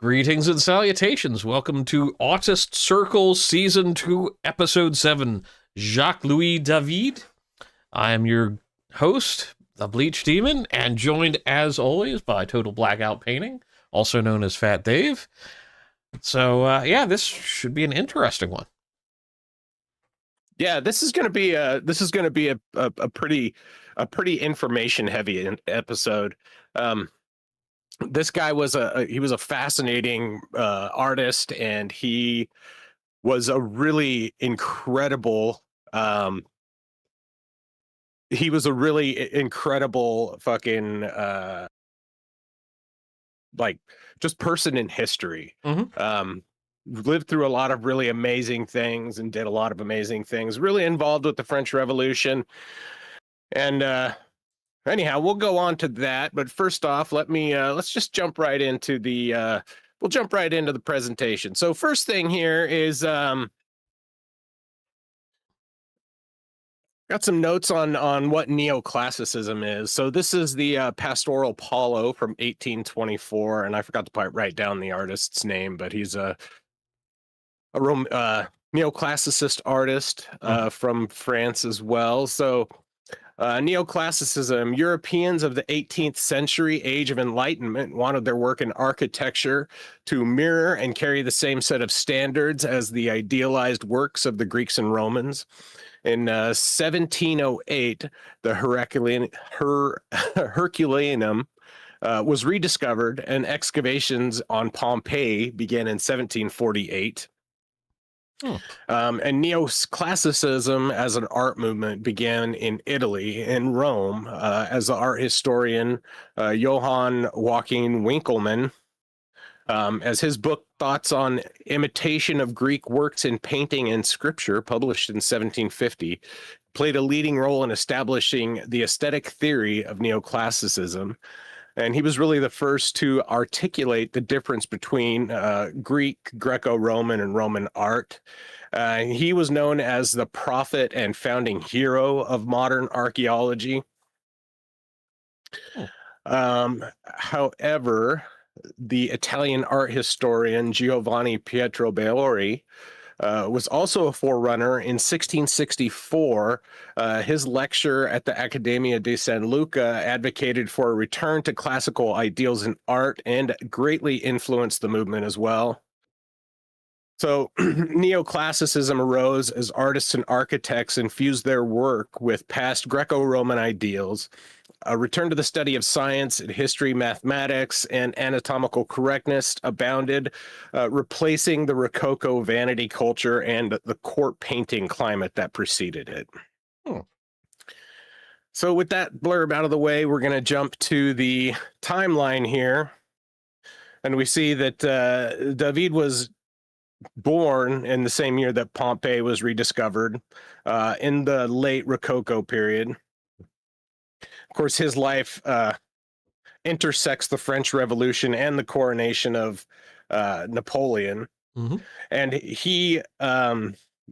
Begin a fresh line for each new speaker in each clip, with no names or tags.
Greetings and salutations. Welcome to Autist Circle Season 2, Episode 7. Jacques-Louis David. I am your host, the Bleach Demon, and joined as always by Total Blackout Painting, also known as Fat Dave. So, this should be an interesting one.
Yeah, this is going to be a pretty information heavy episode. This guy was a fascinating artist, and he was a really incredible fucking like just person in history. Lived through a lot of really amazing things and did a lot of amazing things, really involved with the French Revolution. And anyhow, we'll go on to that, but first off, let's just jump right into the presentation. So first thing here is got some notes on what Neoclassicism is. So this is the Pastoral Paulo from 1824, and I forgot to write down the artist's name, but he's a neoclassicist artist from France as well. So neoclassicism, Europeans of the 18th century, age of enlightenment, wanted their work in architecture to mirror and carry the same set of standards as the idealized works of the Greeks and Romans. In 1708, the Herculaneum was rediscovered, and excavations on Pompeii began in 1748. And neoclassicism as an art movement began in Italy, in Rome, as the art historian Johann Joachim Winckelmann, as his book Thoughts on Imitation of Greek Works in Painting and Scripture, published in 1750, played a leading role in establishing the aesthetic theory of neoclassicism. And he was really the first to articulate the difference between Greek, Greco-Roman, and Roman art. He was known as the prophet and founding hero of modern archaeology. However, the Italian art historian Giovanni Pietro Beori was also a forerunner. In 1664, his lecture at the Accademia di San Luca advocated for a return to classical ideals in art and greatly influenced the movement as well. So neoclassicism arose as artists and architects infused their work with past Greco-Roman ideals. A return to the study of science and history, mathematics, and anatomical correctness abounded, replacing the Rococo vanity culture and the court painting climate that preceded it. So with that blurb out of the way, we're going to jump to the timeline here. And we see that David was born in the same year that Pompeii was rediscovered, in the late Rococo period. Of course, his life intersects the French Revolution and the coronation of Napoleon. And he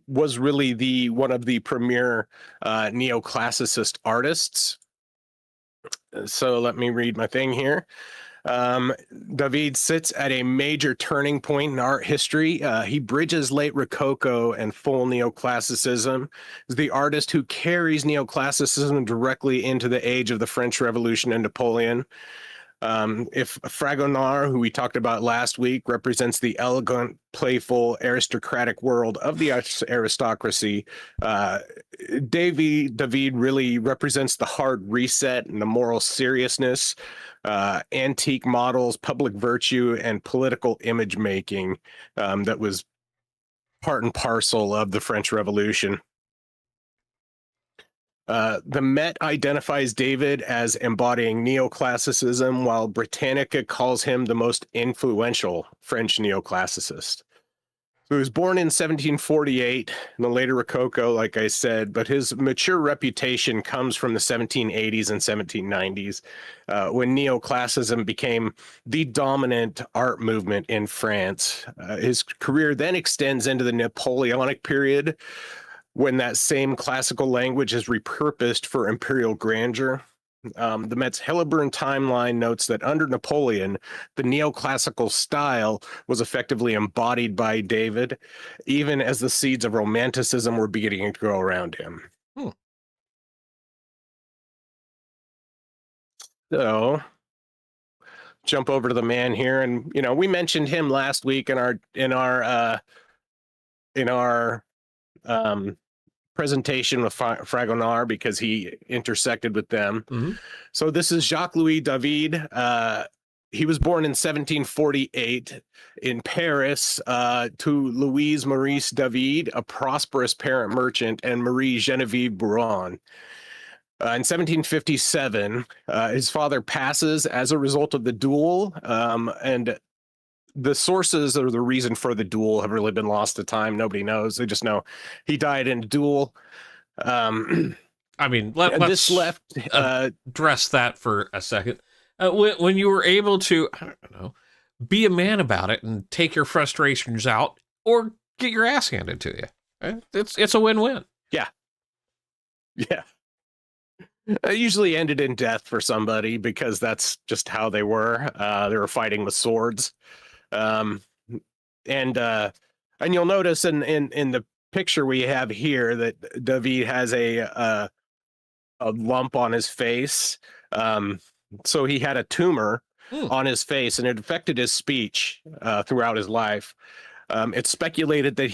was really one of the premier neoclassicist artists. So let me read my thing here. David sits at a major turning point in art history. He bridges late Rococo and full neoclassicism. Is the artist who carries neoclassicism directly into the age of the French Revolution and Napoleon. If Fragonard, who we talked about last week, represents the elegant, playful, aristocratic world of the aristocracy, David really represents the hard reset and the moral seriousness, antique models, public virtue, and political image making that was part and parcel of the French Revolution. The Met identifies David as embodying neoclassicism, while Britannica calls him the most influential French neoclassicist. So he was born in 1748 in the later Rococo, like I said, but his mature reputation comes from the 1780s and 1790s, when neoclassicism became the dominant art movement in France. His career then extends into the Napoleonic period, when that same classical language is repurposed for imperial grandeur. The Met's Hillebrand timeline notes that under Napoleon, the neoclassical style was effectively embodied by David, even as the seeds of romanticism were beginning to grow around him. So, jump over to the man here, and we mentioned him last week in our presentation with Fragonard because he intersected with them.
Mm-hmm.
So this is Jacques-Louis David. He was born in 1748 in Paris to Louise Maurice David, a prosperous parent merchant, and Marie Genevieve Bouron. In 1757, his father passes as a result of the duel, and the sources or the reason for the duel have really been lost to time. Nobody knows. They just know he died in a duel.
I mean, let's address that for a second. When you were able to, I don't know, be a man about it and take your frustrations out, or get your ass handed to you, right? It's a win-win.
Yeah. It usually ended in death for somebody because that's just how they were. They were fighting with swords, and you'll notice in the picture we have here that David has a lump on his face. So he had a tumor on his face, and it affected his speech throughout his life. It's speculated that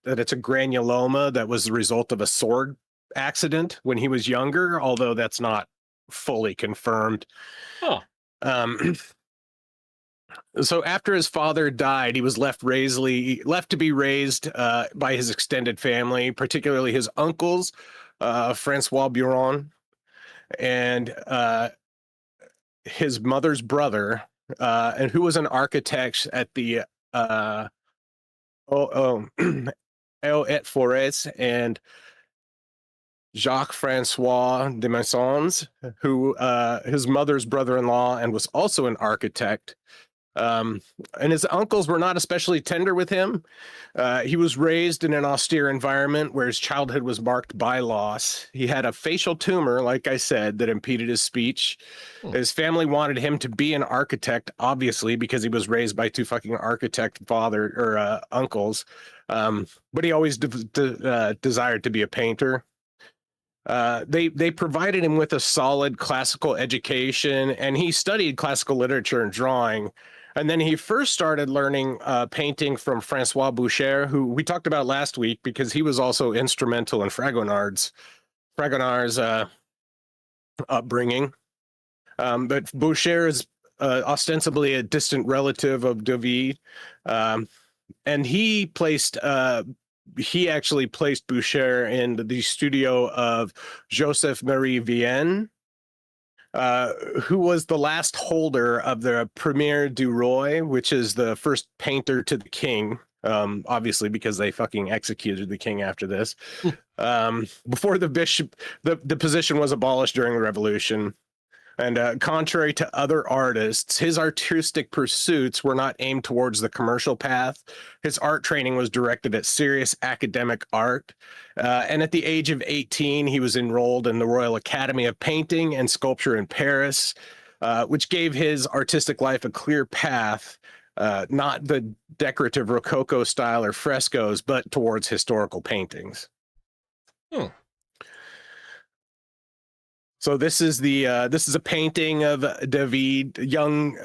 that it's a granuloma that was the result of a sword accident when he was younger, although that's not fully confirmed. So after his father died, he was left to be raised by his extended family, particularly his uncles, Francois Buron, and his mother's brother, and who was an architect at the et Forêts, and Jacques-Francois de Maisons, who his mother's brother-in-law, and was also an architect. And his uncles were not especially tender with him. He was raised in an austere environment where his childhood was marked by loss. He had a facial tumor, like I said, that impeded his speech. His family wanted him to be an architect, obviously, because he was raised by two fucking architect uncles. But he always desired to be a painter. They provided him with a solid classical education, and he studied classical literature and drawing. And then he first started learning painting from Francois Boucher, who we talked about last week because he was also instrumental in Fragonard's upbringing. But Boucher is ostensibly a distant relative of David, and he actually placed Boucher in the studio of Joseph Marie Vienne, who was the last holder of the Premier du Roi, which is the first painter to the king, obviously because they fucking executed the king after this. Before the bishop, the position was abolished during the Revolution. And contrary to other artists, his artistic pursuits were not aimed towards the commercial path. His art training was directed at serious academic art. And at the age of 18, he was enrolled in the Royal Academy of Painting and Sculpture in Paris, which gave his artistic life a clear path, not the decorative Rococo style or frescoes, but towards historical paintings. So this is a painting of David, young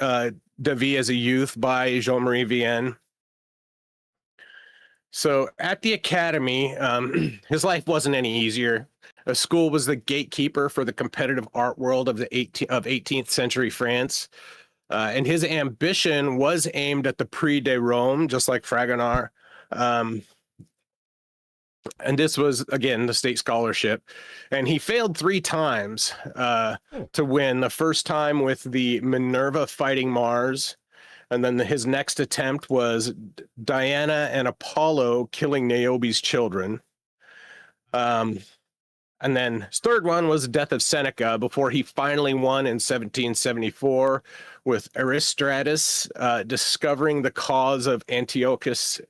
David as a youth by Jean-Marie Vienne. So at the academy, his life wasn't any easier. A school was the gatekeeper for the competitive art world of 18th century France, and his ambition was aimed at the Prix de Rome, just like Fragonard. And this was, again, the state scholarship. And he failed 3 times to win. The first time with the Minerva fighting Mars. And then his next attempt was Diana and Apollo killing Niobe's children. And then his third one was the death of Seneca before he finally won in 1774 with Aristratus discovering the cause of Antiochus's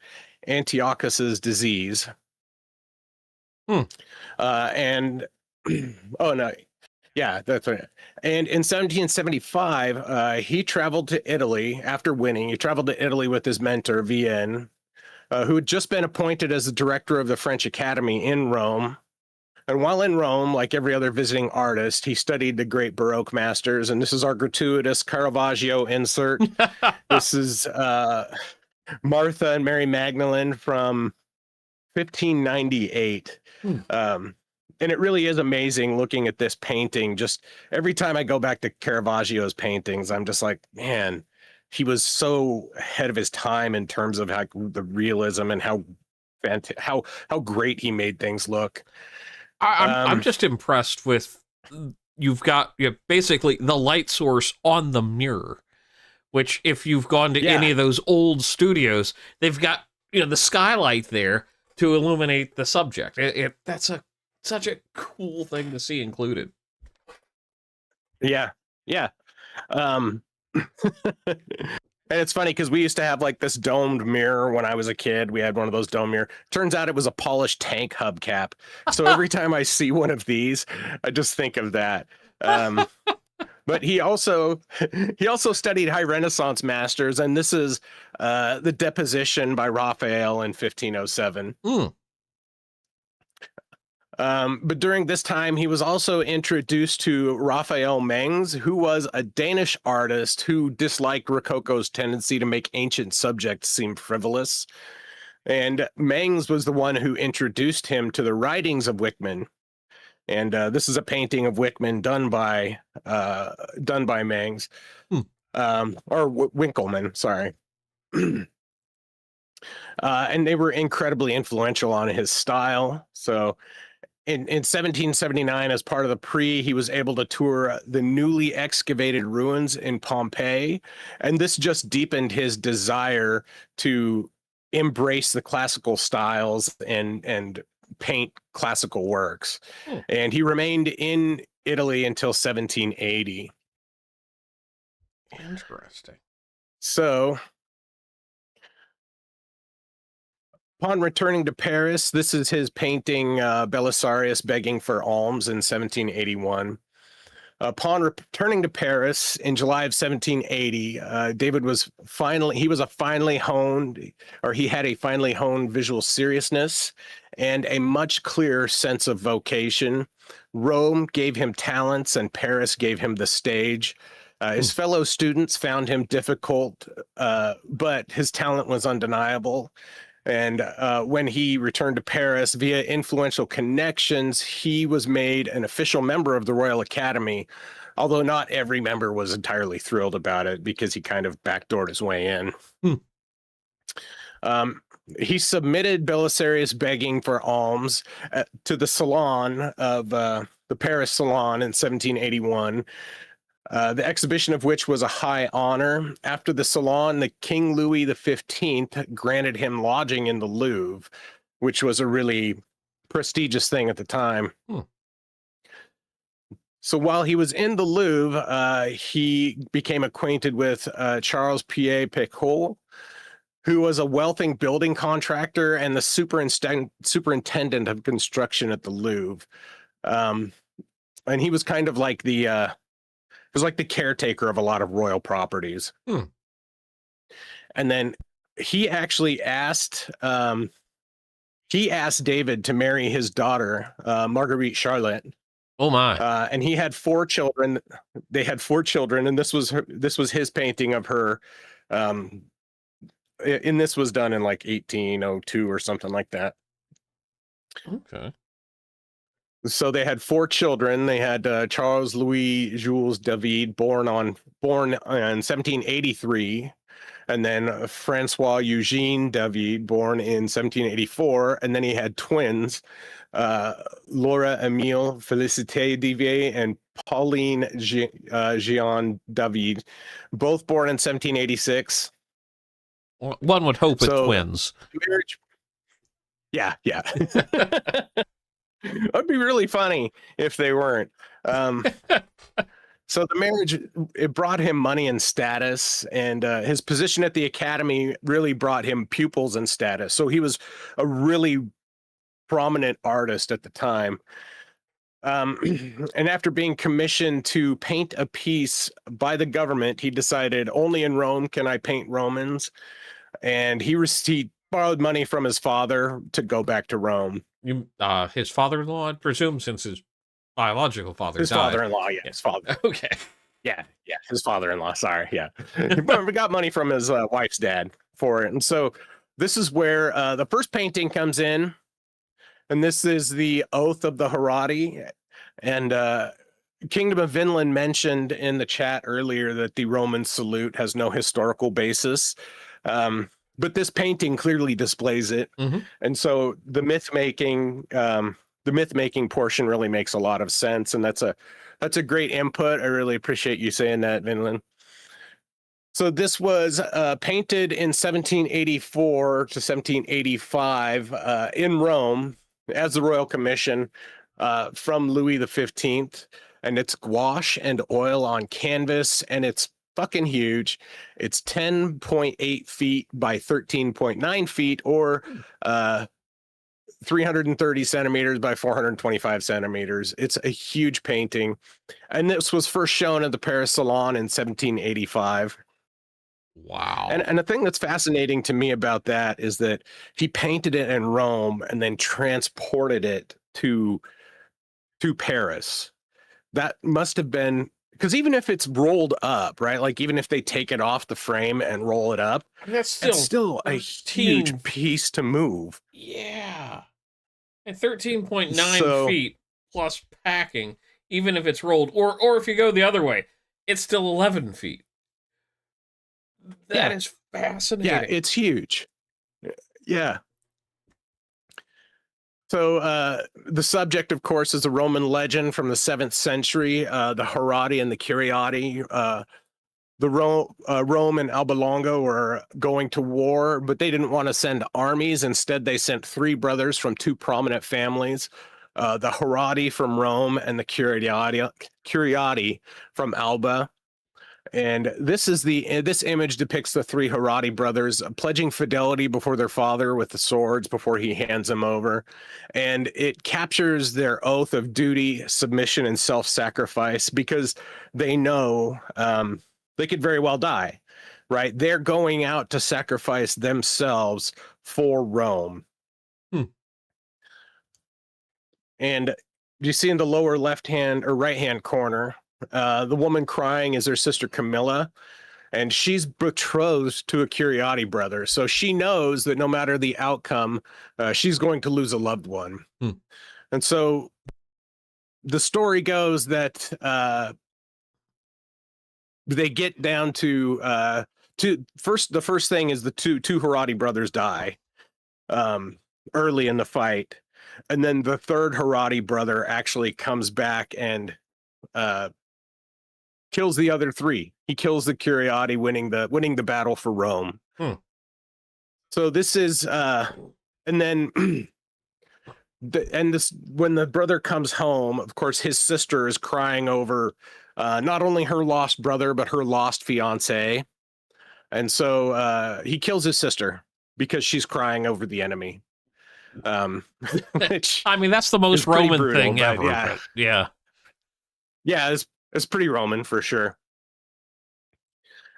disease. And oh no, Yeah, that's right. And in 1775, he traveled to Italy after winning. He traveled to Italy with his mentor, Vien, who had just been appointed as the director of the French Academy in Rome. And while in Rome, like every other visiting artist, he studied the great Baroque masters. And this is our gratuitous Caravaggio insert. This is Martha and Mary Magdalene from 1598. And it really is amazing looking at this painting. Just every time I go back to Caravaggio's paintings, I'm just like, man, he was so ahead of his time in terms of like the realism and how great he made things look.
I'm just impressed with you've got basically the light source on the mirror, which if you've gone to any of those old studios, they've got the skylight there to illuminate the subject. That's such a cool thing to see included.
Yeah. And it's funny because we used to have like this domed mirror when I was a kid. We had one of those dome mirror. Turns out it was a polished tank hubcap. So every time I see one of these, I just think of that. But he also studied high Renaissance masters, and this is the Deposition by Raphael in 1507. But during this time, he was also introduced to Raphael Mengs, who was a Danish artist who disliked Rococo's tendency to make ancient subjects seem frivolous. And Mengs was the one who introduced him to the writings of Wickman. And this is a painting of Wickman done by Mengs, or Winckelmann, sorry. And they were incredibly influential on his style. So in 1779, as part of the Prix, he was able to tour the newly excavated ruins in Pompeii. And this just deepened his desire to embrace the classical styles and paint classical works. And he remained in Italy until 1780.
Interesting.
So upon returning to Paris, this is his painting Belisarius begging for alms in 1781. Upon returning to Paris in July of 1780, David was he had a finely honed visual seriousness and a much clearer sense of vocation. Rome gave him talents and Paris gave him the stage. His fellow students found him difficult, but his talent was undeniable. And when he returned to Paris via influential connections, he was made an official member of the Royal Academy, although not every member was entirely thrilled about it because he kind of backdoored his way in. He submitted Belisarius begging for alms to the Salon of the Paris Salon in 1781. The exhibition of which was a high honor. After the Salon, the King Louis XV granted him lodging in the Louvre, which was a really prestigious thing at the time. So while he was in the Louvre, he became acquainted with Charles Pierre Picot, who was a wealthy building contractor and the superintendent of construction at the Louvre. And he was kind of like the caretaker of a lot of royal properties. And then he actually asked David to marry his daughter, Marguerite Charlotte.
Oh my!
And he had 4 children. They had 4 children, and this was his painting of her. And this was done in like 1802 or something like that.
Okay.
So they had 4 children. They had Charles Louis Jules David, born in 1783, and then Francois Eugene David, born in 1784, and then he had twins, Laura Emile Félicité David and Pauline Jean David, both born in 1786.
One would hope it's twins.
Marriage, yeah. That'd be really funny if they weren't. So the marriage, it brought him money and status, and his position at the academy really brought him pupils and status. So he was a really prominent artist at the time. And after being commissioned to paint a piece by the government, he decided only in Rome can I paint Romans. And he borrowed money from his father to go back to Rome.
His father-in-law, I presume, since his biological father
His
died.
father-in-law, yeah, his father.
Okay.
Yeah, his father-in-law. Sorry, yeah. He got money from his wife's dad for it. And so this is where the first painting comes in. And this is the Oath of the Herati. And Kingdom of Vinland mentioned in the chat earlier that the Roman salute has no historical basis. But this painting clearly displays it.
Mm-hmm.
And so the mythmaking portion really makes a lot of sense. And that's a great input. I really appreciate you saying that, Vinland. So this was painted in 1784 to 1785 in Rome as the Royal Commission from Louis XV. And it's gouache and oil on canvas, and it's fucking huge. It's 10.8 feet by 13.9 feet, or 330 centimeters by 425 centimeters. It's a huge painting. And this was first shown at the Paris Salon in 1785.
Wow.
And the thing that's fascinating to me about that is that he painted it in Rome and then transported it to Paris. That must have been, because even if it's rolled up, right? Like even if they take it off the frame and roll it up,
that's
still a huge piece to move.
Yeah. And 13.9 feet plus packing, even if it's rolled, or if you go the other way, it's still 11 feet. That is fascinating.
Yeah, it's huge. Yeah. So the subject, of course, is a Roman legend from the 7th century, the Herati and the Curiati. Rome and Alba Longa were going to war, but they didn't want to send armies. Instead, they sent 3 brothers from 2 prominent families, the Herati from Rome and the Curiati from Alba. And this image depicts the 3 Herati brothers pledging fidelity before their father with the swords before he hands them over. And it captures their oath of duty, submission, and self-sacrifice, because they know they could very well die, right? They're going out to sacrifice themselves for Rome. And you see in the lower left-hand or right-hand corner, the woman crying is her sister Camilla, and she's betrothed to a Curiati brother. So she knows that no matter the outcome, she's going to lose a loved one. And so the story goes that they get down to the first thing is the two Herati brothers die early in the fight. And then the 3rd Herati brother actually comes back and kills the other 3. He kills the Curiati, winning the battle for Rome. So this is and then when the brother comes home, of course, his sister is crying over not only her lost brother, but her lost fiance. And so he kills his sister because she's crying over the enemy. Which,
I mean, that's the most Roman
brutal,
thing ever.
Yeah, it's pretty Roman for sure.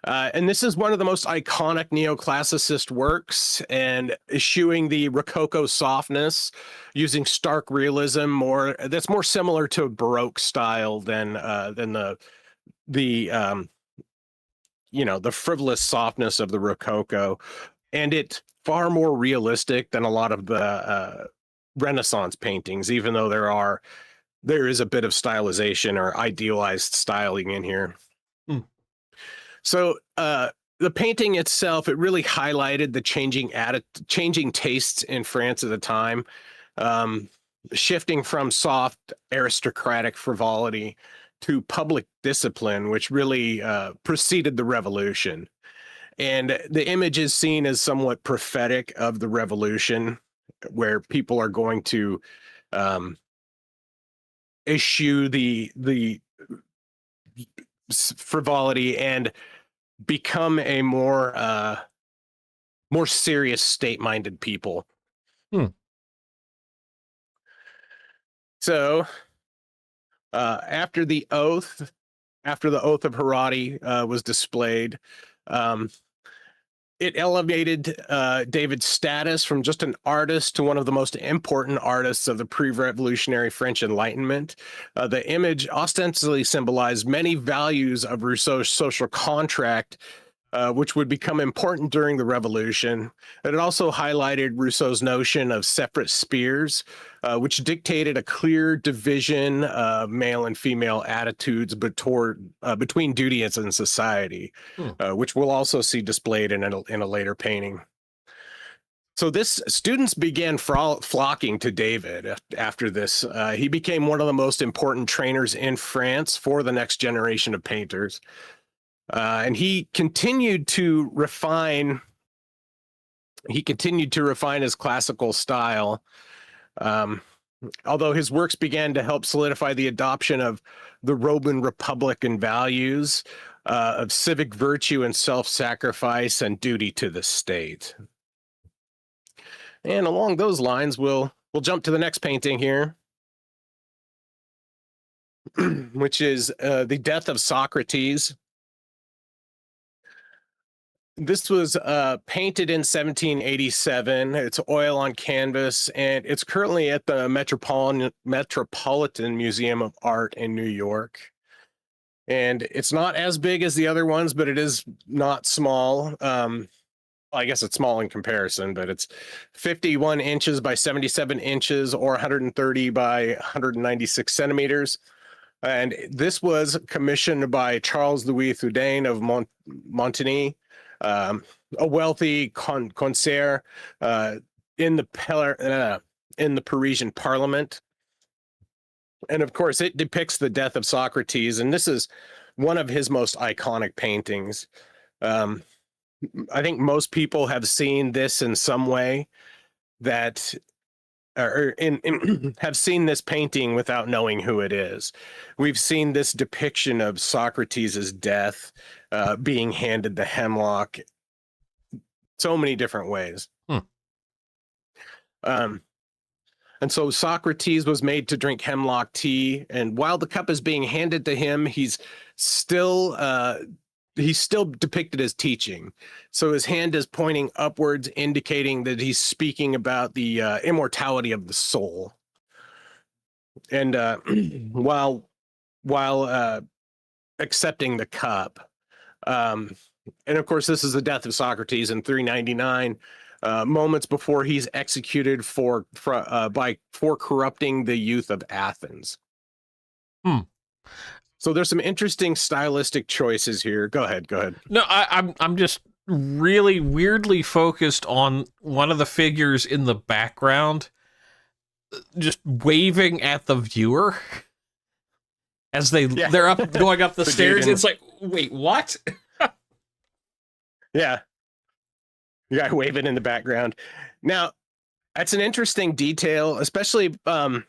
And this is one of the most iconic neoclassicist works, and eschewing the Rococo softness, using stark realism, that's more similar to a Baroque style than the frivolous softness of the Rococo. And it's far more realistic than a lot of the Renaissance paintings, even though there is a bit of stylization or idealized styling in here. So the painting itself, it really highlighted the changing tastes in France at the time, shifting from soft aristocratic frivolity to public discipline, which really preceded the revolution. And the image is seen as somewhat prophetic of the revolution, where people are going to eschew the frivolity and become a more serious, state-minded people. So After the oath of Herati was displayed, um, it elevated David's status from just an artist to one of the most important artists of the pre-revolutionary French Enlightenment. The image ostensibly symbolized many values of Rousseau's social contract, which would become important during the revolution. It also highlighted Rousseau's notion of separate spheres, which dictated a clear division of male and female attitudes between duty and society, which we'll also see displayed in a later painting. So students began flocking to David after this. He became one of the most important trainers in France for the next generation of painters. And he continued to refine his classical style, although his works began to help solidify the adoption of the Roman Republican values of civic virtue and self-sacrifice and duty to the state. And along those lines, we'll jump to the next painting here, which is The Death of Socrates. This was painted in 1787. It's oil on canvas, and it's currently at the Metropolitan Museum of Art in New York. And it's not as big as the other ones, but it is not small. I guess it's small in comparison, but it's 51 inches by 77 inches or 130 by 196 centimeters. And this was commissioned by Charles-Louis David of Montigny, a wealthy connoisseur in the Parisian Parliament. And of course, it depicts the death of Socrates, and this is one of his most iconic paintings. I think most people have seen this in some way, have seen this painting without knowing who it is. We've seen this depiction of Socrates' death, being handed the hemlock, so many different ways. And so Socrates was made to drink hemlock tea, and while the cup is being handed to him, he's still depicted as teaching. So his hand is pointing upwards, indicating that he's speaking about the immortality of the soul. And while accepting the cup, and of course, this is the death of Socrates in 399. Moments before he's executed for corrupting the youth of Athens. So there's some interesting stylistic choices here. Go ahead.
No, I'm just really weirdly focused on one of the figures in the background, just waving at the viewer as they're going up the stairs. It's like, wait, what?
Yeah. You got waving in the background. Now, that's an interesting detail, especially, given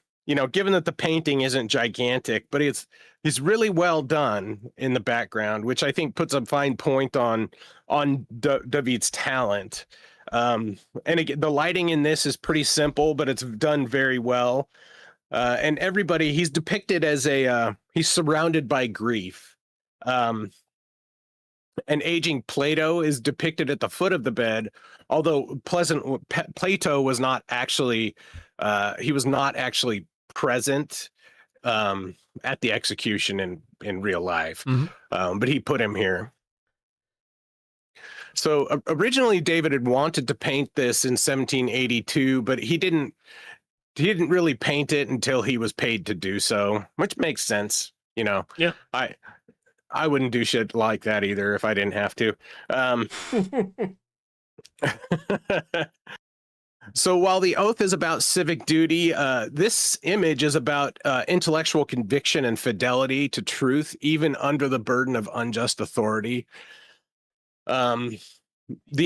that the painting isn't gigantic, but it's really well done in the background, which I think puts a fine point on David's talent. And again, the lighting in this is pretty simple, but it's done very well. And he's depicted as he's surrounded by grief. An aging Plato is depicted at the foot of the bed, although Plato was not actually present at the execution in real life, but he put him here. So originally David had wanted to paint this in 1782, but he didn't really paint it until he was paid to do so, which makes sense. Yeah. I wouldn't do shit like that either if I didn't have to. So while the oath is about civic duty, this image is about intellectual conviction and fidelity to truth, even under the burden of unjust authority. The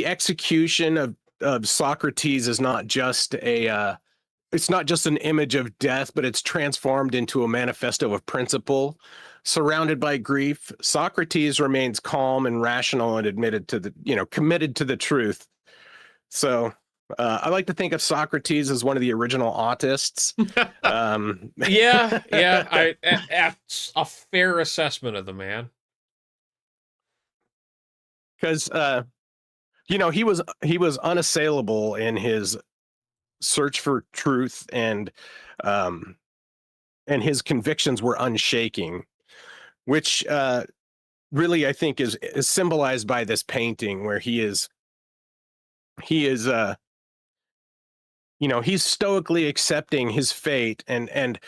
execution of Socrates is not just it's not just an image of death, but it's transformed into a manifesto of principle. Surrounded by grief, Socrates remains calm and rational and committed to the truth. So I like to think of Socrates as one of the original autists.
That's a fair assessment of the man.
Because he was unassailable in his search for truth, and his convictions were unshaking, which really I think is symbolized by this painting where he is he's stoically accepting his fate and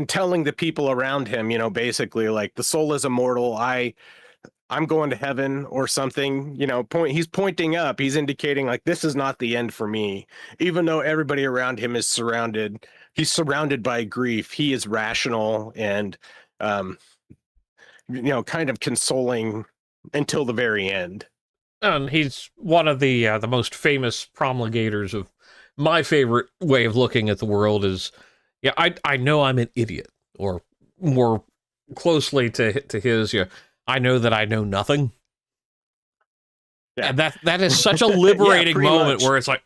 telling the people around him, basically like the soul is immortal. I'm going to heaven or something, he's pointing up, he's indicating like this is not the end for me. Even though everybody around him he's surrounded by grief, he is rational and um kind of consoling until the very end.
And he's one of the most famous promulgators of my favorite way of looking at the world is, I know I'm an idiot, or more closely to his, I know that I know nothing.
Yeah.
And that is such a liberating moment
much.
where it's like,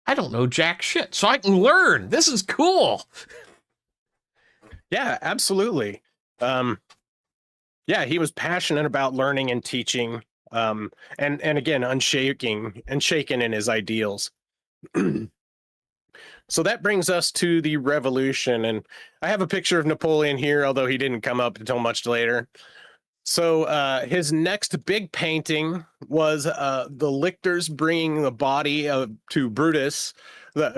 I don't know jack shit, so I can learn. This is cool.
Yeah, absolutely. He was passionate about learning and teaching, and again, unshaken in his ideals. So that brings us to the revolution, and I have a picture of Napoleon here, although he didn't come up until much later. So his next big painting was the lictors bringing the body to Brutus,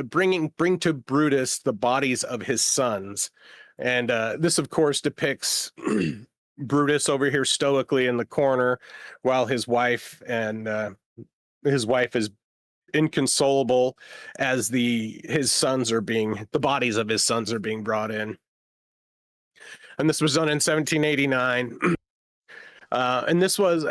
bring to Brutus the bodies of his sons, and this, of course, depicts Brutus over here stoically in the corner, while his wife is inconsolable as the bodies of his sons are being brought in. And this was done in 1789. And this was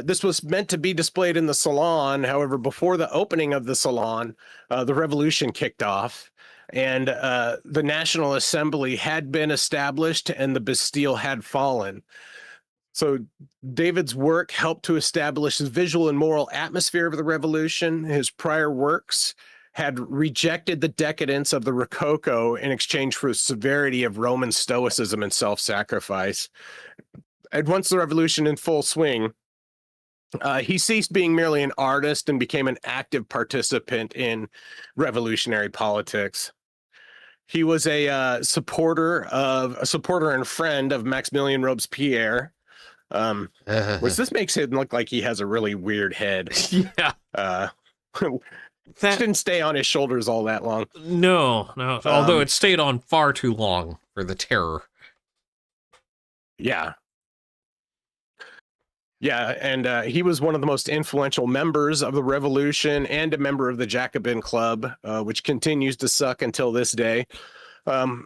this was meant to be displayed in the salon. However, before the opening of the salon, the revolution kicked off, and the National Assembly had been established and the Bastille had fallen. So David's work helped to establish the visual and moral atmosphere of the revolution. His prior works had rejected the decadence of the Rococo in exchange for the severity of Roman stoicism and self-sacrifice. And once the revolution in full swing, he ceased being merely an artist and became an active participant in revolutionary politics. He was a supporter and friend of Maximilien Robespierre, which this makes him look like he has a really weird head.
Yeah.
That didn't stay on his shoulders all that long.
No. Although it stayed on far too long for the terror.
Yeah. Yeah, and he was one of the most influential members of the revolution and a member of the Jacobin Club, which continues to suck until this day. And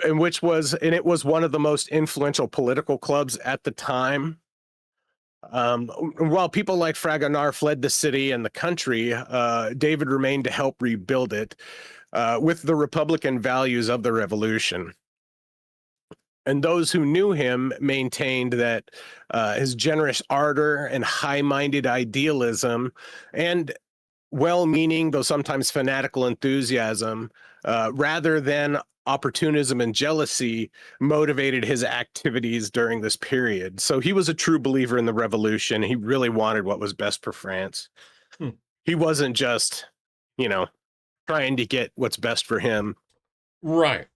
it was one of the most influential political clubs at the time. While people like Fragonard fled the city and the country, David remained to help rebuild it with the Republican values of the revolution. And those who knew him maintained that his generous ardor and high-minded idealism and well-meaning, though sometimes fanatical enthusiasm, rather than opportunism and jealousy, motivated his activities during this period. So he was a true believer in the revolution. He really wanted what was best for France. He wasn't just, trying to get what's best for him.
Right.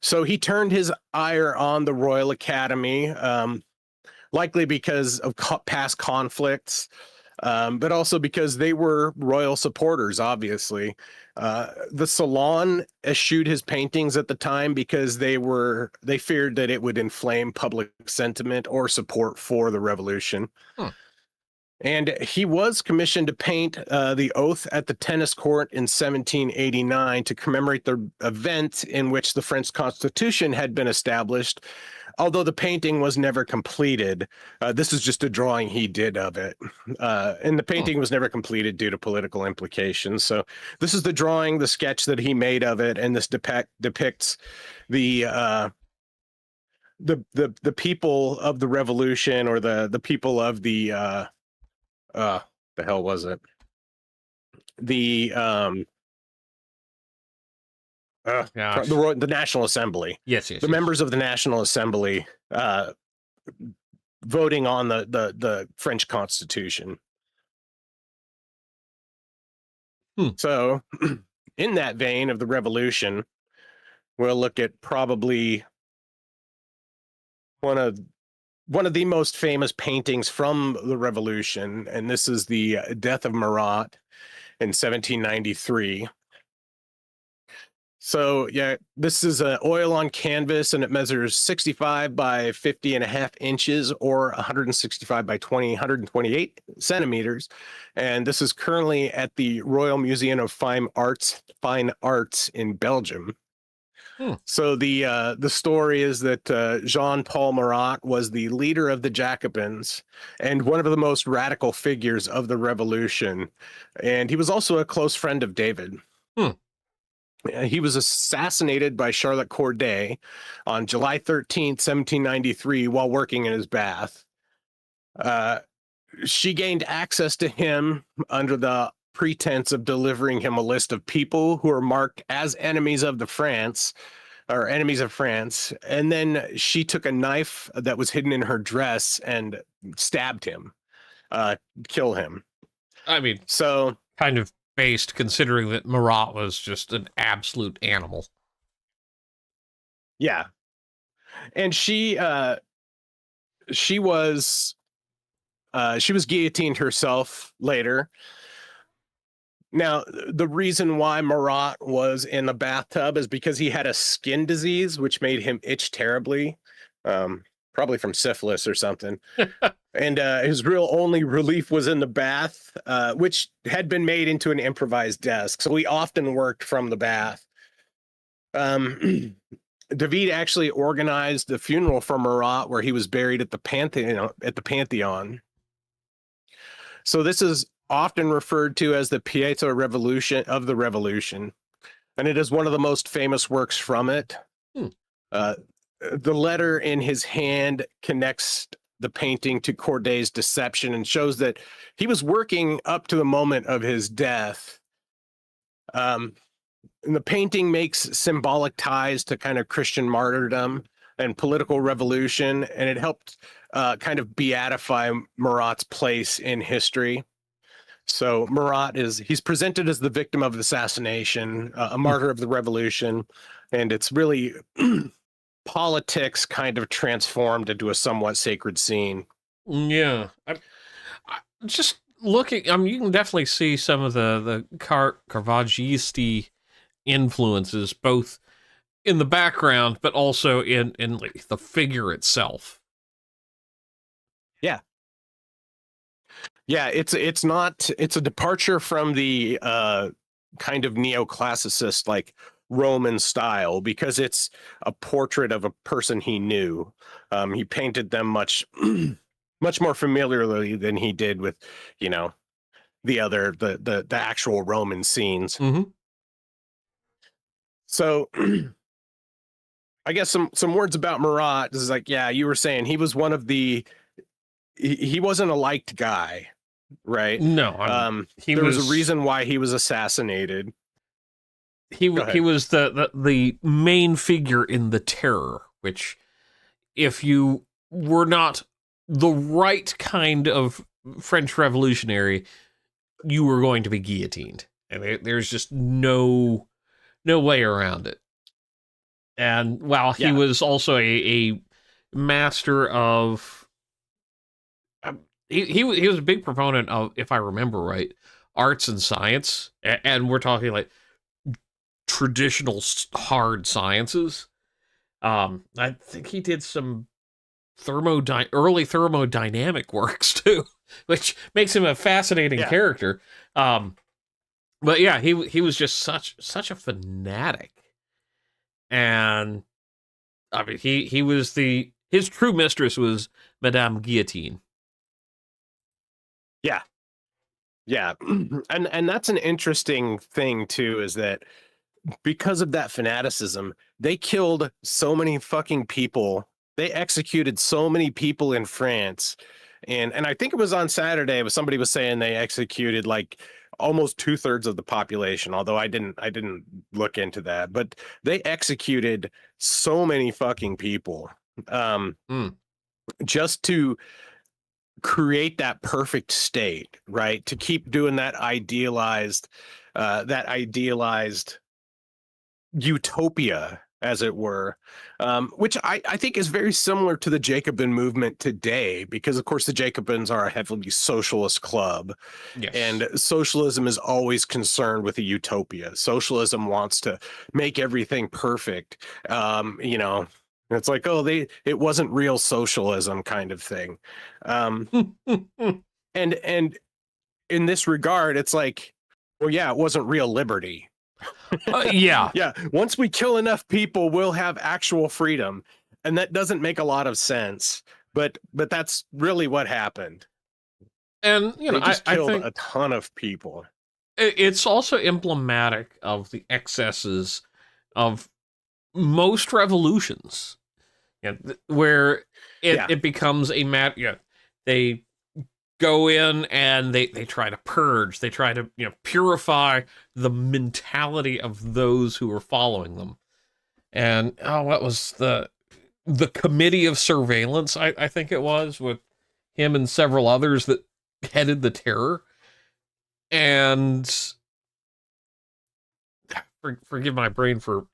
So he turned his ire on the Royal Academy, likely because of past conflicts, but also because they were royal supporters, obviously. The Salon eschewed his paintings at the time because they feared that it would inflame public sentiment or support for the revolution. And he was commissioned to paint the oath at the tennis court in 1789 to commemorate the event in which the French Constitution had been established, although the painting was never completed. This is just a drawing he did of it. And the painting was never completed due to political implications. So this is the sketch that he made of it, and this depicts the people of the revolution, or the people of the hell was it? the
Gosh.
the National Assembly,
Yes.
the members of the National Assembly voting on the French Constitution. So, in that vein of the revolution, we'll look at probably one of the most famous paintings from the revolution, and this is the Death of Marat in 1793. So yeah, this is an oil on canvas, and it measures 65 by 50 and a half inches, or 165 by 20, 128 centimeters. And this is currently at the Royal Museum of Fine Arts in Belgium. So the story is that Jean-Paul Marat was the leader of the Jacobins and one of the most radical figures of the revolution. And he was also a close friend of David. He was assassinated by Charlotte Corday on July 13th, 1793, while working in his bath. She gained access to him under the pretense of delivering him a list of people who are marked as enemies of France. And then she took a knife that was hidden in her dress and stabbed him, kill him.
I mean,
so
kind of based, considering that Marat was just an absolute animal.
Yeah. And she was guillotined herself later. Now, the reason why Marat was in the bathtub is because he had a skin disease, which made him itch terribly, probably from syphilis or something. And his real only relief was in the bath, which had been made into an improvised desk. So he often worked from the bath. David actually organized the funeral for Marat, where he was buried at the Pantheon. So this is often referred to as the Pietà Revolution of the Revolution, and it is one of the most famous works from it. The letter in his hand connects the painting to Corday's deception and shows that he was working up to the moment of his death. And the painting makes symbolic ties to kind of Christian martyrdom and political revolution, and it helped kind of beatify Marat's place in history. So Marat he's presented as the victim of assassination, a martyr of the revolution, and it's really politics kind of transformed into a somewhat sacred scene.
Yeah. I just looking, I mean, you can definitely see some of the Caravaggiste influences, both in the background, but also in like the figure itself.
Yeah. Yeah, it's a departure from the kind of neoclassicist like Roman style, because it's a portrait of a person he knew. He painted them much more familiarly than he did with, the actual Roman scenes. So I guess some words about Marat is like, yeah, you were saying he was one of the he wasn't a liked guy, right?
No,
there was a reason why he was assassinated.
He was the main figure in the Terror, which, if you were not the right kind of French revolutionary, you were going to be guillotined, and there's just no way around it. And while he was also a master of, he was a big proponent of, if I remember right, arts and science, and we're talking like traditional hard sciences. I think he did some early thermodynamic works too, which makes him a fascinating character. But yeah, he was just such a fanatic, and I mean he was his true mistress was Madame Guillotine.
Yeah, and that's an interesting thing too, is that because of that fanaticism, they killed so many fucking people. They executed so many people in France. And I think it was on Saturday, somebody was saying they executed like almost 2/3 of the population, although I didn't look into that, but they executed so many fucking people
Mm.
just to create that perfect state, right? To keep doing that idealized utopia, as it were, which I think is very similar to the Jacobin movement today, because of course the Jacobins are a heavily socialist club,
Yes.
and socialism is always concerned with a utopia. Socialism wants to make everything perfect. You know, it's like, oh, it wasn't real socialism kind of thing. And in this regard, it's like, well, yeah, it wasn't real liberty.
Yeah.
Yeah, once we kill enough people, we'll have actual freedom, and that doesn't make a lot of sense. But that's really what happened.
And, you know,
They just
I
killed
think
a ton of people.
it's also emblematic of the excesses of most revolutions, where it becomes a matter. Yeah, they go in and they try to purge, they try to purify the mentality of those who are following them. And what was the committee of surveillance? I think it was, with him and several others that headed the terror. And forgive my brain for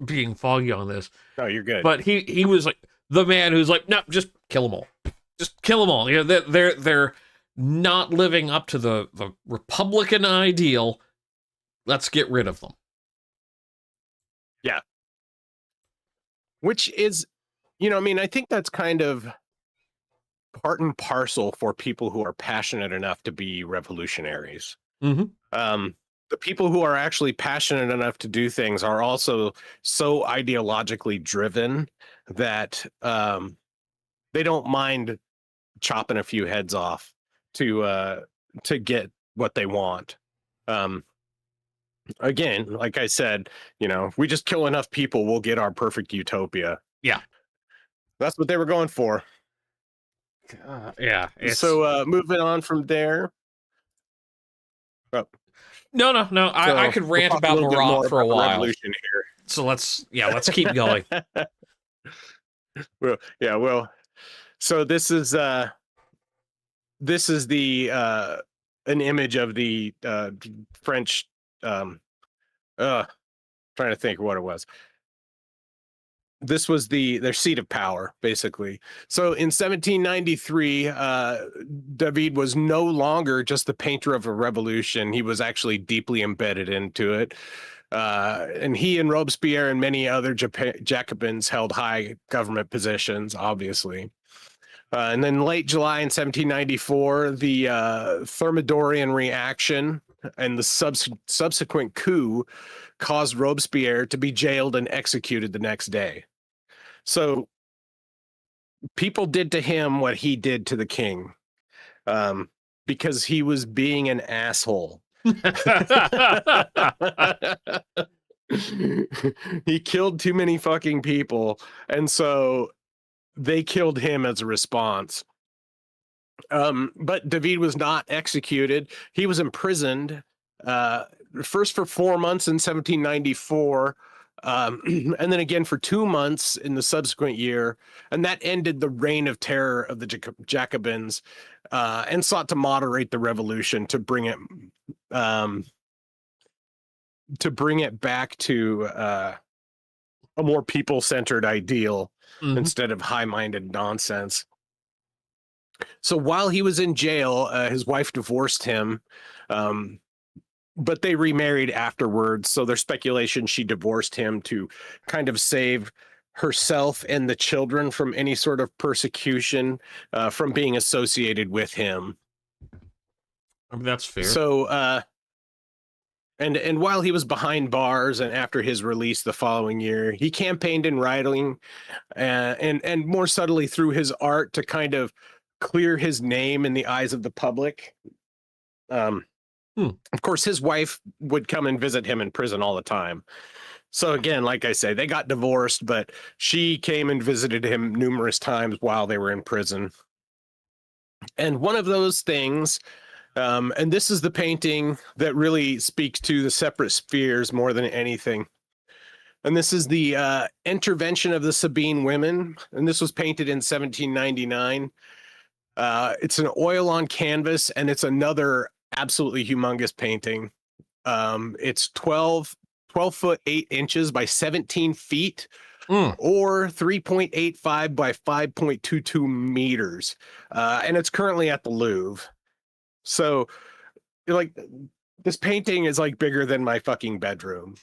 being foggy on this.
No, you're good.
But he was like the man who's like, no, just kill them all. Just kill them all. You know, they're not living up to the Republican ideal. Let's get rid of them.
Yeah. Which is, I mean, I think that's kind of part and parcel for people who are passionate enough to be revolutionaries.
Mm-hmm.
The people who are actually passionate enough to do things are also so ideologically driven that they don't mind chopping a few heads off to get what they want. Again, like I said, if we just kill enough people, we'll get our perfect utopia.
Yeah.
That's what they were going for.
Yeah.
So moving on from there. Oh.
No. I could rant about Marat for a while.
Revolution here.
So let's keep going.
Well, so this is the an image of the French trying to think what it was. This was their seat of power, basically. So in 1793, David was no longer just the painter of a revolution. He was actually deeply embedded into it. And he and Robespierre and many other Jacobins held high government positions, obviously. And then late July in 1794, the Thermidorian reaction and the subsequent coup caused Robespierre to be jailed and executed the next day. So people did to him what he did to the king, because he was being an asshole. He killed too many fucking people, and so they killed him as a response. But David was not executed. He was imprisoned, first for 4 months in 1794, and then again for 2 months in the subsequent year. And that ended the reign of terror of the Jacobins, and sought to moderate the revolution to bring it back to a more people-centered ideal, instead of high-minded nonsense. So while he was in jail, his wife divorced him, but they remarried afterwards. So there's speculation she divorced him to kind of save herself and the children from any sort of persecution, from being associated with him.
I mean, that's fair.
So, and while he was behind bars and after his release the following year, he campaigned in writing, and more subtly through his art to kind of clear his name in the eyes of the public. Of course, his wife would come and visit him in prison all the time. So again, like I say, they got divorced, but she came and visited him numerous times while they were in prison. And one of those things And this is the painting that really speaks to the separate spheres more than anything. And this is the intervention of the Sabine women. And this was painted in 1799. It's an oil on canvas, and it's another absolutely humongous painting. It's 12 foot 8 inches by 17 feet, or 3.85 by 5.22 meters. And it's currently at the Louvre. So, like, this painting is like bigger than my fucking bedroom.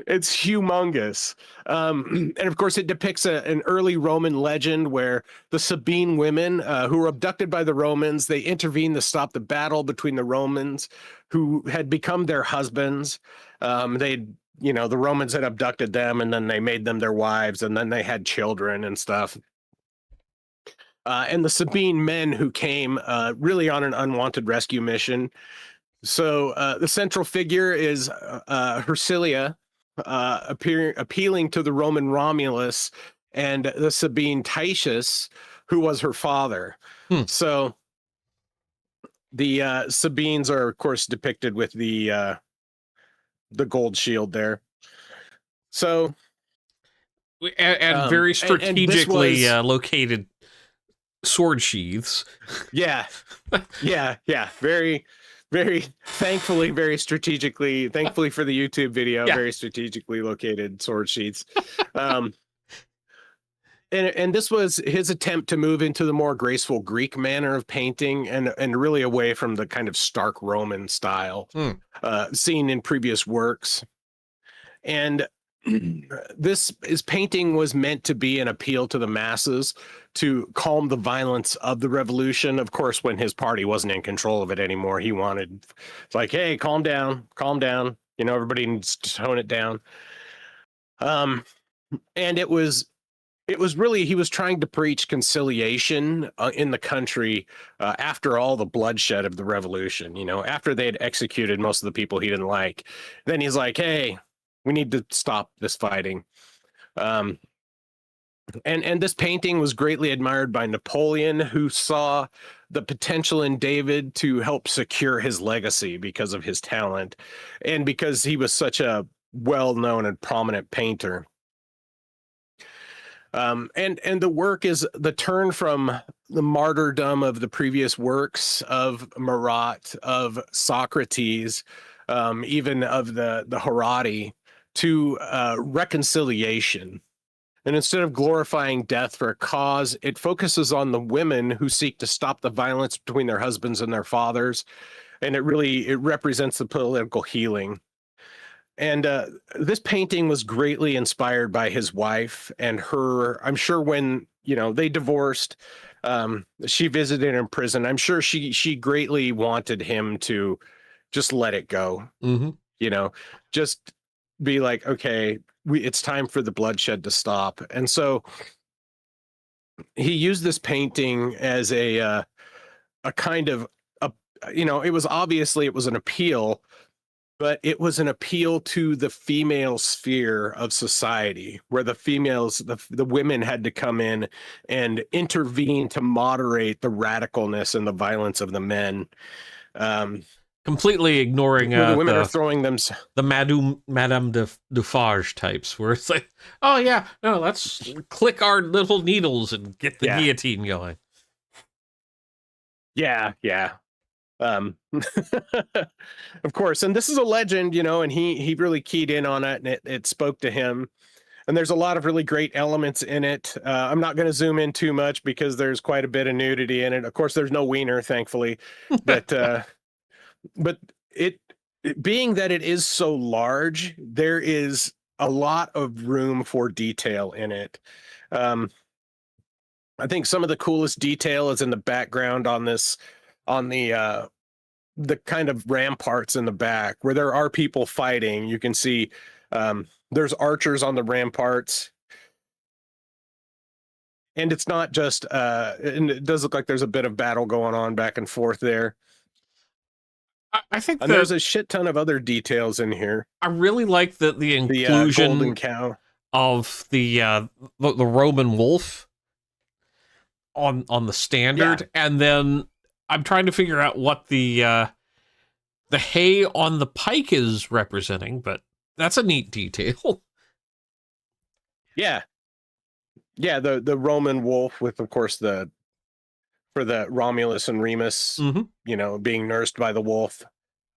It's humongous. And of course, it depicts an early Roman legend where the Sabine women, who were abducted by the Romans, they intervened to stop the battle between the Romans, who had become their husbands. The Romans had abducted them, and then they made them their wives, and then they had children and stuff. And the Sabine men who came really on an unwanted rescue mission. So the central figure is Hersilia, appealing to the Roman Romulus, and the Sabine Titius, who was her father. So the Sabines are, of course, depicted with the gold shield there. So
and very strategically located sword sheaths. Yeah.
Very, very thankfully, very strategically, thankfully for the YouTube video, very strategically located sword sheaths. And this was his attempt to move into the more graceful Greek manner of painting, and really away from the kind of stark Roman style seen in previous works. And his painting was meant to be an appeal to the masses to calm the violence of the revolution. Of course, when his party wasn't in control of it anymore, he wanted, it's like, hey, calm down. Everybody needs to tone it down. And it was really, he was trying to preach conciliation in the country after all the bloodshed of the revolution. After they had executed most of the people he didn't like, then he's like, hey, we need to stop this fighting. And this painting was greatly admired by Napoleon, who saw the potential in David to help secure his legacy because of his talent, and because he was such a well-known and prominent painter. And the work is the turn from the martyrdom of the previous works of Marat, of Socrates, even of the Harati, to reconciliation. And instead of glorifying death for a cause, it focuses on the women who seek to stop the violence between their husbands and their fathers. And it represents the political healing. And this painting was greatly inspired by his wife and her. I'm sure when, they divorced, she visited in prison. I'm sure she greatly wanted him to just let it go. Just be like, okay, it's time for the bloodshed to stop. And so he used this painting as a kind of, it was an appeal, but it was an appeal to the female sphere of society, where the females, the women had to come in and intervene to moderate the radicalness and the violence of the men.
Completely ignoring
the women are throwing them,
the Madame Defarge types, where it's like, oh yeah, no, let's click our little needles and get the guillotine going.
Yeah. Of course, and this is a legend, and he really keyed in on it, and it spoke to him. And there's a lot of really great elements in it. I'm not going to zoom in too much because there's quite a bit of nudity in it. Of course, there's no wiener, thankfully, but it being that it is so large, there is a lot of room for detail in it. I think some of the coolest detail is in the background on the kind of ramparts in the back where there are people fighting. You can see there's archers on the ramparts. And it's not just, and it does look like there's a bit of battle going on back and forth there.
I think
there's a shit ton of other details in here.
I really like the inclusion
golden cow
of the Roman wolf on the standard, and then I'm trying to figure out what the hay on the pike is representing, but that's a neat detail.
Yeah, yeah. The Roman wolf with, of course, for the Romulus and Remus,
Mm-hmm.
being nursed by the wolf.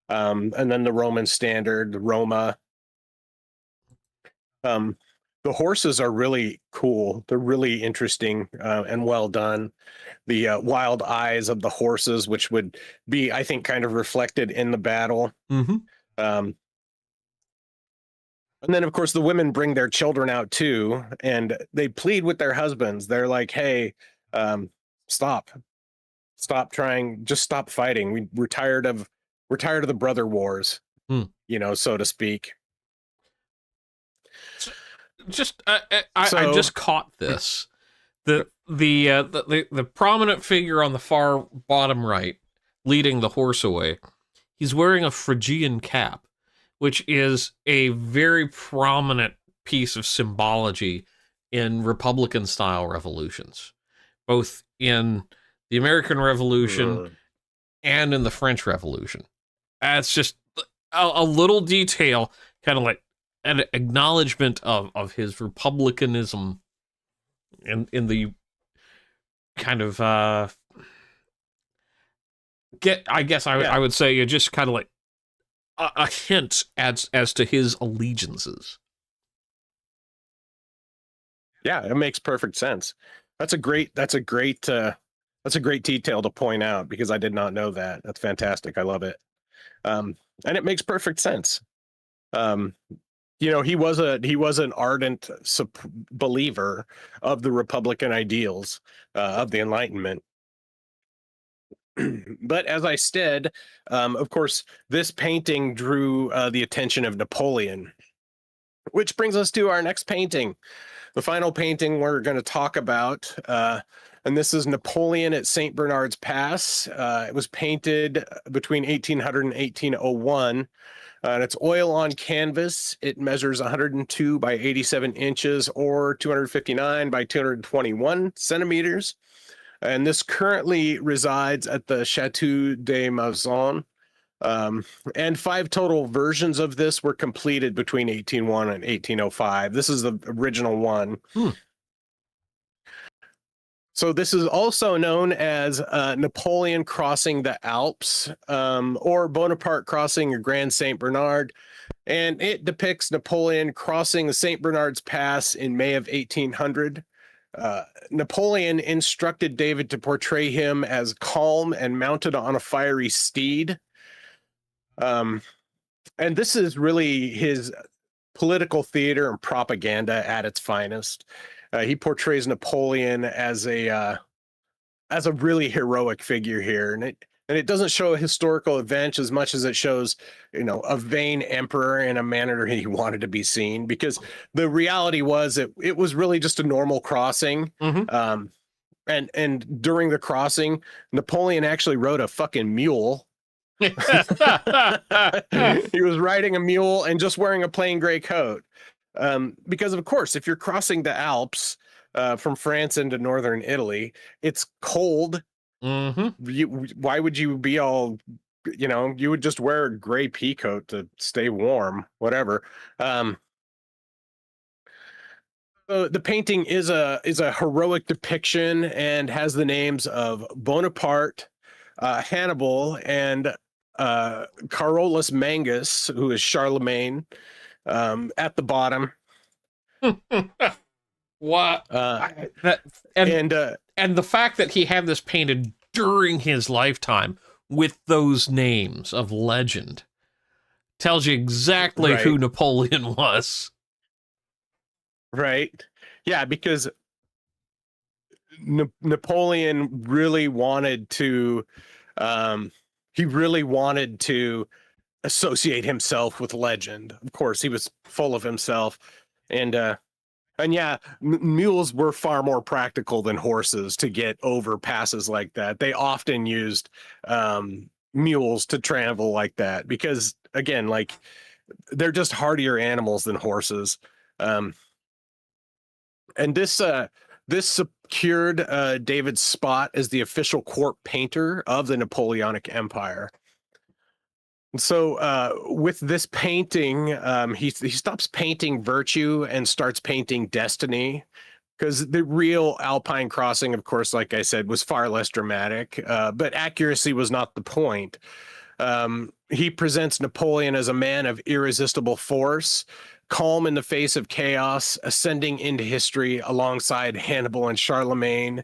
And then the Roman standard, the Roma. Um, the horses are really cool. They're really interesting and well done. The wild eyes of the horses, which would be, I think, kind of reflected in the battle.
Mm-hmm.
Um, and then, of course, the women bring their children out too, and they plead with their husbands. They're like, "Hey, um, stop, trying, just stop fighting. We're tired of the brother wars,
Mm.
so to speak."
Just I
So,
just caught this. The prominent figure on the far bottom right, leading the horse away, he's wearing a Phrygian cap, which is a very prominent piece of symbology in Republican style revolutions, both in the American Revolution and in the French Revolution. It's just a little detail, kind of like an acknowledgement of his republicanism in the kind of I would say you just kind of like a hint as to his allegiances.
Yeah, it makes perfect sense. That's a great detail to point out, because I did not know that. That's fantastic. I love it. And it makes perfect sense. Um, he was an ardent believer of the Republican ideals of the Enlightenment. But as I said, of course, this painting drew the attention of Napoleon, which brings us to our next painting, the final painting we're going to talk about. And this is Napoleon at St. Bernard's Pass. It was painted between 1800 and 1801. And it's oil on canvas. It measures 102 by 87 inches, or 259 by 221 centimeters. And this currently resides at the Chateau de Maison. And 5 total versions of this were completed between 1801 and 1805. This is the original one. So this is also known as Napoleon crossing the Alps, or Bonaparte crossing the Grand St. Bernard. And it depicts Napoleon crossing the St. Bernard's Pass in May of 1800. Napoleon instructed David to portray him as calm and mounted on a fiery steed. And this is really his political theater and propaganda at its finest. He portrays Napoleon as a really heroic figure here, and it doesn't show a historical event as much as it shows, a vain emperor in a manner he wanted to be seen. Because the reality was it was really just a normal crossing.
Mm-hmm.
And during the crossing, Napoleon actually rode a fucking mule. He was riding a mule and just wearing a plain gray coat. Because of course, if you're crossing the Alps from France into northern Italy, it's cold.
Mm-hmm.
Why would you be all, you would just wear a gray pea coat to stay warm, whatever. The painting is a heroic depiction and has the names of Bonaparte, Hannibal, and Carolus Mangus, who is Charlemagne, at the bottom.
What? And the fact that he had this painted during his lifetime with those names of legend tells you exactly who Napoleon was.
Right. Yeah, because Napoleon really wanted to associate himself with legend. Of course, he was full of himself, and yeah, mules were far more practical than horses to get over passes like that. They often used mules to travel like that because, again, like, they're just hardier animals than horses. And this this secured David's spot as the official court painter of the Napoleonic Empire. And so with this painting, he stops painting virtue and starts painting destiny, because the real Alpine crossing, of course, like I said, was far less dramatic, but accuracy was not the point. He presents Napoleon as a man of irresistible force, calm in the face of chaos, ascending into history alongside Hannibal and Charlemagne.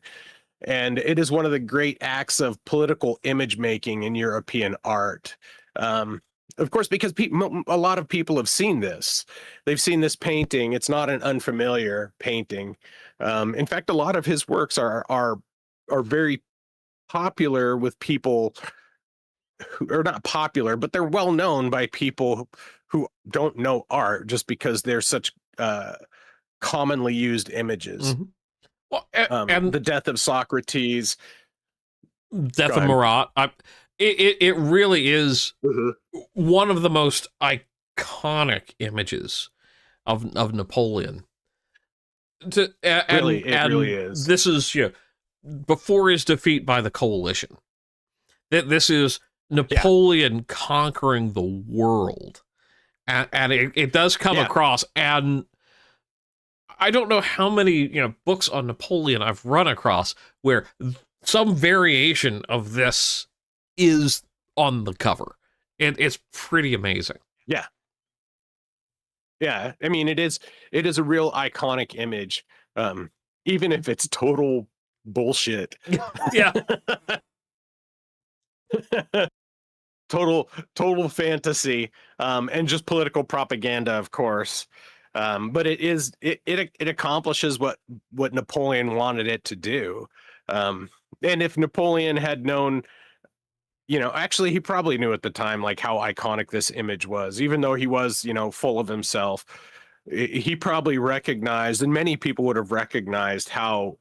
And it is one of the great acts of political image making in European art. Of course, because a lot of people have seen this. They've seen this painting. It's not an unfamiliar painting. In fact, a lot of his works are very popular with people who are not popular, but they're well known by people who don't know art, just because they're such commonly used images.
Mm-hmm. Well, and
the death of Socrates,
death of Marat. It really is one of the most iconic images of Napoleon. It really is. This is before his defeat by the coalition. This is Napoleon conquering the world, and it does come across. And I don't know how many books on Napoleon I've run across where some variation of this is on the cover. It's pretty amazing.
Yeah. I mean, it is a real iconic image, even if it's total bullshit.
Yeah.
total fantasy, and just political propaganda, of course. But it accomplishes what Napoleon wanted it to do. And if Napoleon had known, actually he probably knew at the time, like, how iconic this image was, even though he was, full of himself. He probably recognized, and many people would have recognized, how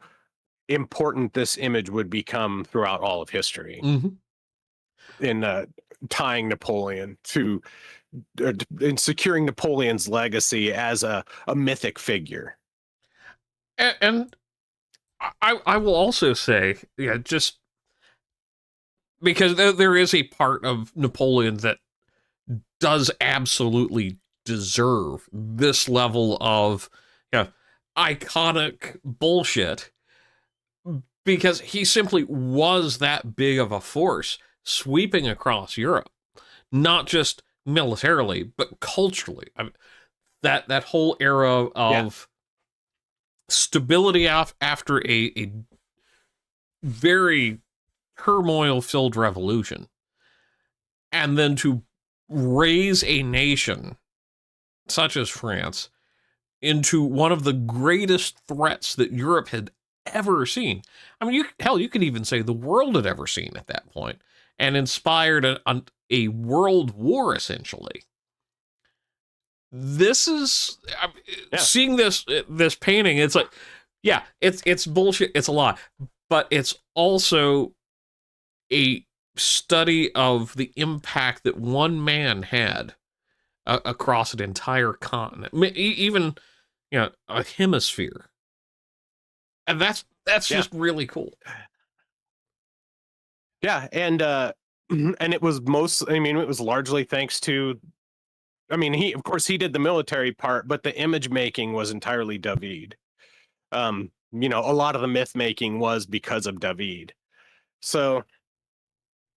important this image would become throughout all of history.
Mm-hmm.
In tying Napoleon to, in securing Napoleon's legacy as a mythic figure.
And I will also say, just because there is a part of Napoleon that does absolutely deserve this level of iconic bullshit, because he simply was that big of a force sweeping across Europe, not just militarily but culturally. I mean, that whole era of stability after a very turmoil-filled revolution, and then to raise a nation such as France into one of the greatest threats that Europe had ever seen. I mean, you could even say the world had ever seen at that point, and inspired a world war, essentially. This is seeing this painting. It's like, it's bullshit. It's a lie, but it's also a study of the impact that one man had across an entire continent, even a hemisphere, and that's just really cool.
Yeah, and it was it was largely thanks to, he did the military part, but the image making was entirely David. A lot of the myth making was because of David. So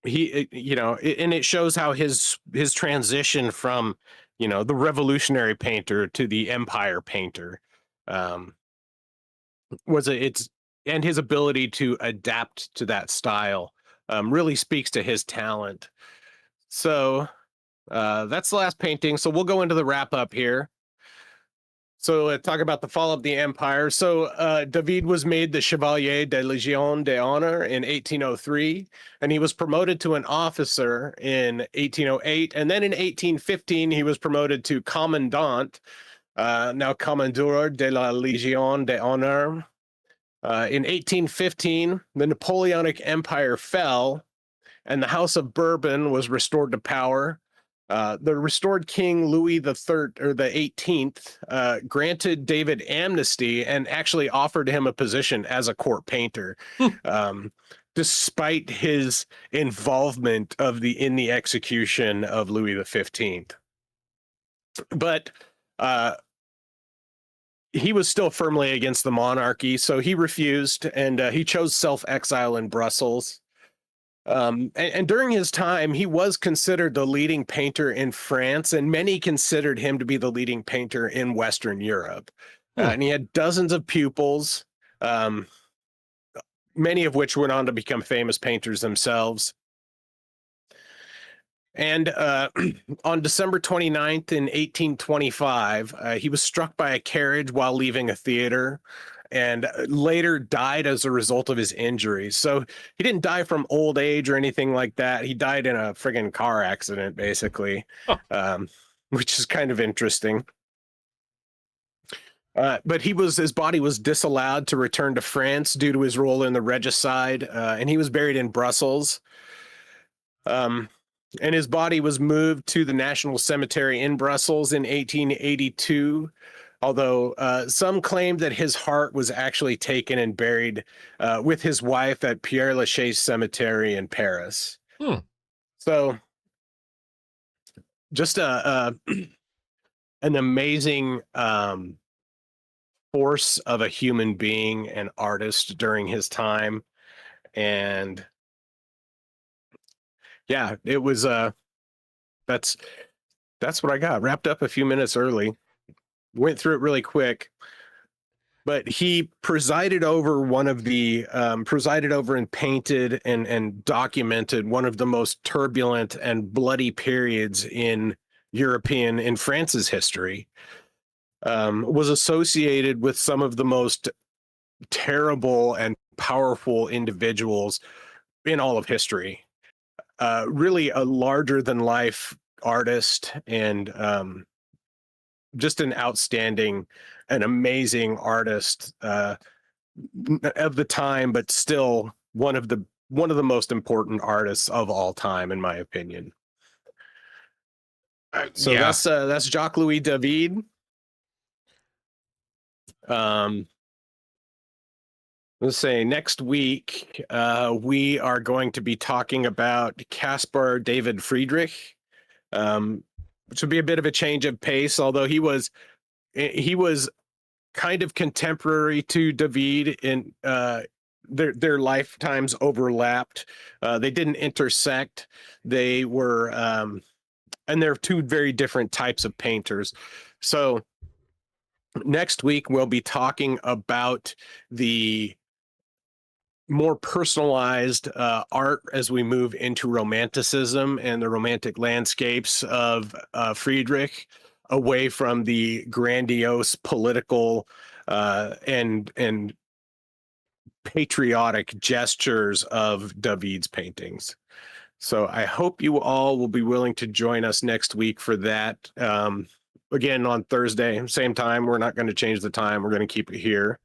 and it shows how his transition from, the revolutionary painter to the empire painter, and his ability to adapt to that style really speaks to his talent. So that's the last painting. So we'll go into the wrap up here. So let's talk about the fall of the empire. So David was made the Chevalier de Légion d'Honneur in 1803, and he was promoted to an officer in 1808. And then in 1815, he was promoted to commandant, now Commandeur de la Légion d'Honneur. In 1815, the Napoleonic Empire fell, and the House of Bourbon was restored to power. The restored King Louis the Third or the 18th granted David amnesty and actually offered him a position as a court painter, um, despite his involvement in the execution of Louis the 15th. But he was still firmly against the monarchy, so he refused, and he chose self-exile in Brussels. And during his time, he was considered the leading painter in France, and many considered him to be the leading painter in Western Europe. And he had dozens of pupils, many of which went on to become famous painters themselves. And on December 29th in 1825, he was struck by a carriage while leaving a theater, and later died as a result of his injuries. So he didn't die from old age or anything like that. He died in a friggin' car accident, basically, which is kind of interesting. But his body was disallowed to return to France due to his role in the regicide, and he was buried in Brussels. And his body was moved to the National Cemetery in Brussels in 1882, although some claimed that his heart was actually taken and buried with his wife at Père Lachaise Cemetery in Paris. So just an amazing force of a human being and artist during his time. And yeah, it was that's what I got. Wrapped up a few minutes early. Went through it really quick. But he presided over and painted and documented one of the most turbulent and bloody periods in France's history. Was associated with some of the most terrible and powerful individuals in all of history. Really a larger than life artist, and just an outstanding and amazing artist of the time, but still one of the most important artists of all time, in my opinion. So
Yeah.
that's Jacques-Louis David. Let's say next week we are going to be talking about Caspar David Friedrich, which would be a bit of a change of pace, although he was kind of contemporary to David in their lifetimes overlapped. They didn't intersect. They were and they're two very different types of painters. So next week we'll be talking about the more personalized art as we move into Romanticism and the romantic landscapes of Friedrich, away from the grandiose political and patriotic gestures of David's paintings. So I hope you all will be willing to join us next week for that. Again, on Thursday, same time. We're not going to change the time. We're going to keep it here.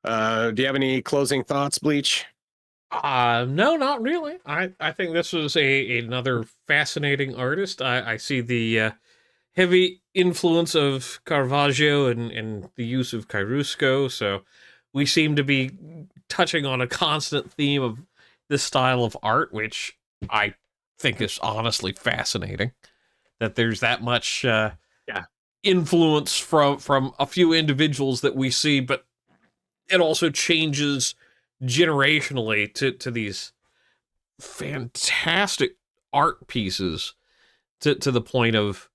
Do you have any closing thoughts, Bleach?
No, not really. I think this was another fascinating artist. I see the heavy influence of Caravaggio and the use of Chiaroscuro, so we seem to be touching on a constant theme of this style of art, which I think is honestly fascinating. That there's that much influence from a few individuals that we see, but it also changes generationally to these fantastic art pieces to the point of,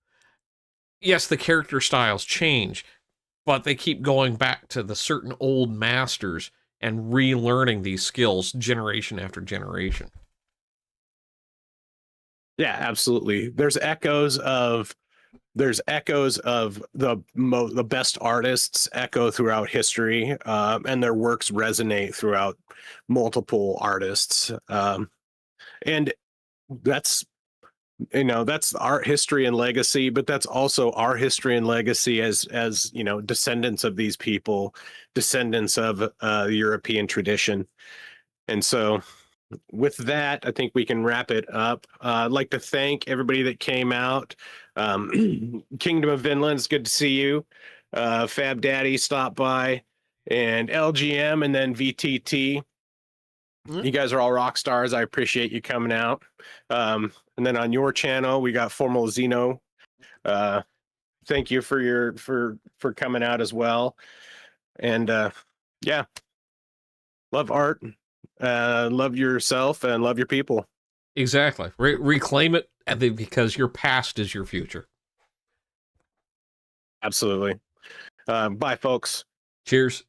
yes, the character styles change, but they keep going back to the certain old masters and relearning these skills generation after generation.
Yeah, absolutely. There's echoes of the best artists echo throughout history, and their works resonate throughout multiple artists. And that's art history and legacy, but that's also our history and legacy as descendants of these people, descendants of the European tradition. And so with that, I think we can wrap it up. I'd like to thank everybody that came out. Kingdom of Vinland, it's good to see you. Fab Daddy stopped by, and LGM, and then VTT. You guys are all rock stars. I appreciate you coming out. And then on your channel, we got Formal Zeno. Thank you for coming out as well. And yeah, love art, love yourself, and love your people.
Exactly. Reclaim it because your past is your future.
Absolutely. Bye, folks.
Cheers.